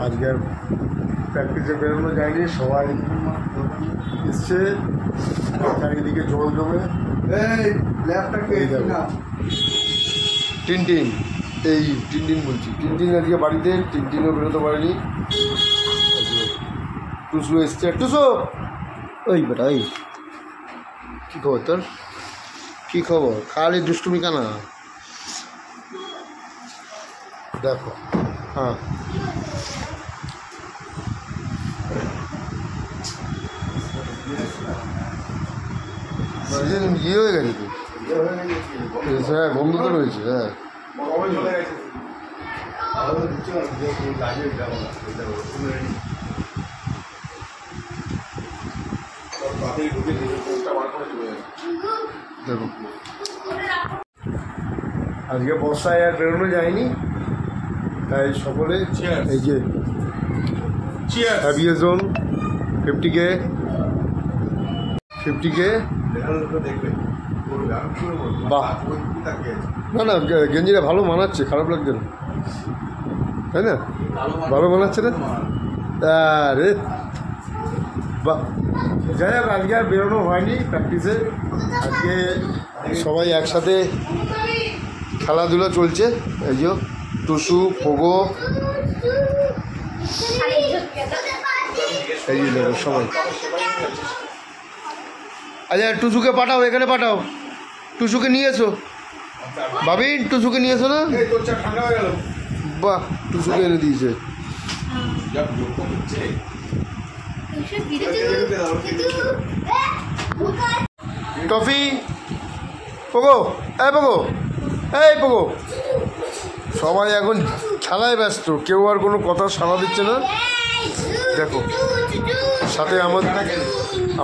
আজকে আর প্র্যাকটিসে বেরোনো যায়নি, সবাই এসছে, চারিদিকে জল জমে। টিনটিন, এই টিনটিন বলছি, টিনটিন আজকে বাড়িতে, টিনটিনও বেরোতে পারেনি। টুসু এসছে, টুসু ওই বেটা, ওই কী খবর তোর, কী খবর? খালি দুষ্টুমি কানা দেখো। হ্যাঁ ইয়ে হয়ে গেছে তো, হ্যাঁ বন্ধ তো রয়েছে। হ্যাঁ দেখো আজকে বর্ষায় আর বেরোনো যায়নি, তাই সকলে এই যে অ্যাভিয়েশন 50K বাহ, না না গেঞ্জিটা ভালো মানাচ্ছে, খারাপ লাগছে না, তাই না? ভালো মানাচ্ছে না? আরে বাহ, যাই হোক আজকে আর বেরোনো হয়নি প্র্যাকটিসে। আজকে সবাই একসাথে খেলাধুলা চলছে। এই যে টুসু, পোগো, এই যে দেখো সবাই। আচ্ছা টুসুকে পাঠাও, এখানে পাঠাও, টুসুকে নিয়ে এসো। ভাবিন টুসুকে নিয়ে এসো না? বাহ, টুসুকে এনে দিয়েছে। টফি, পোগো, এই পোগো, এই পোগো, সবাই এখন খেলায় ব্যস্ত, কেউ আর কোনো কথা সাড়া দিচ্ছে না। দেখো সাথে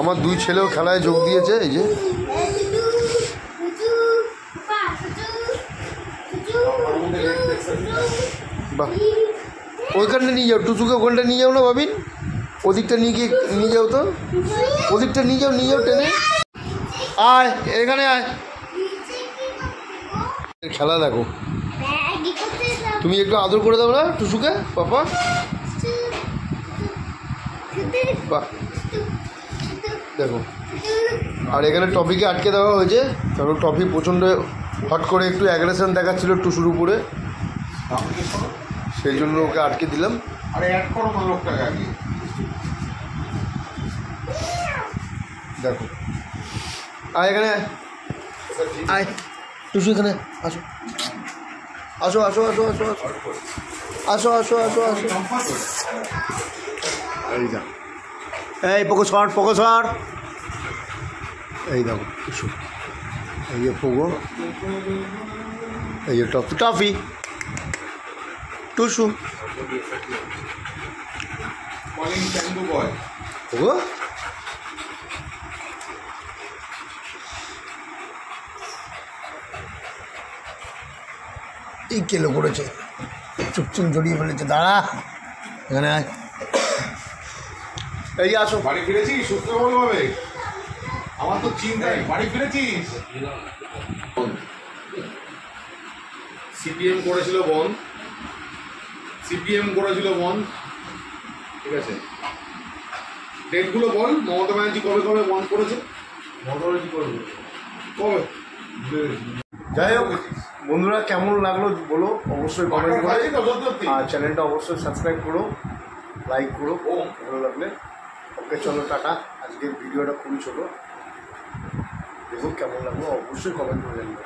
আমার দুই ছেলেও খেলায় যোগ দিয়েছে। এই যে বাহ, ওইখানটা নিয়ে যাও, টুসুকে ওখানটা নিয়ে যাও না ভাবিন, ওদিকটা নিয়ে গিয়ে নিয়ে যাও তো, ওদিকটা নিয়ে যাও টেনে। আয় এখানে আয়, খেলা দেখো। তুমি একটু আদর করে দাও না টুসুকে, পাপা। বাহ দেখো, আর এখানে টফিকে আটকে দেওয়া হয়েছে, কারণ টফি প্রচণ্ড হট করে একটু অ্যাগ্রেশন দেখাচ্ছিল টুসুর উপরে, সেই জন্য ওকে আটকে দিলাম। দেখো আয় এখানে, আয় টুসু এখানে আসো, আসো আসো আসো আসো আসো আসো আসো আসো। এই যা, এই পোকো সর, এই দেখো টুসু, এই যে পোগো, এই যে টফি, টুসু, পোগো। এই কেলো করেছে, চুপচুপ জড়িয়ে ফেলেছে, দাঁড়া এখানে আয়, এই যে আসো। বাড়ি ফিরেছিস সুস্থভাবে? আমার তো চিন্তাই, বাড়ি ফিরেছিস? সিপিএম করেছিল বন্ধ, ঠিক আছে, ডেটগুলো বল। মমতা ব্যানার্জি কবে বন্ধ করেছে? মমতা ব্যানার্জি কবে? যাই হোক বন্ধুরা, কেমন লাগলো বলো অবশ্যই কমেন্ট করে, আর চ্যানেলটা অবশ্যই সাবস্ক্রাইব করো, লাইক করো ভালো লাগলে। ওকে চলো টাটা, আজকের ভিডিওটা খুবই ছোটো, দেখো কেমন লাগলো অবশ্যই কমেন্ট করে জানিও।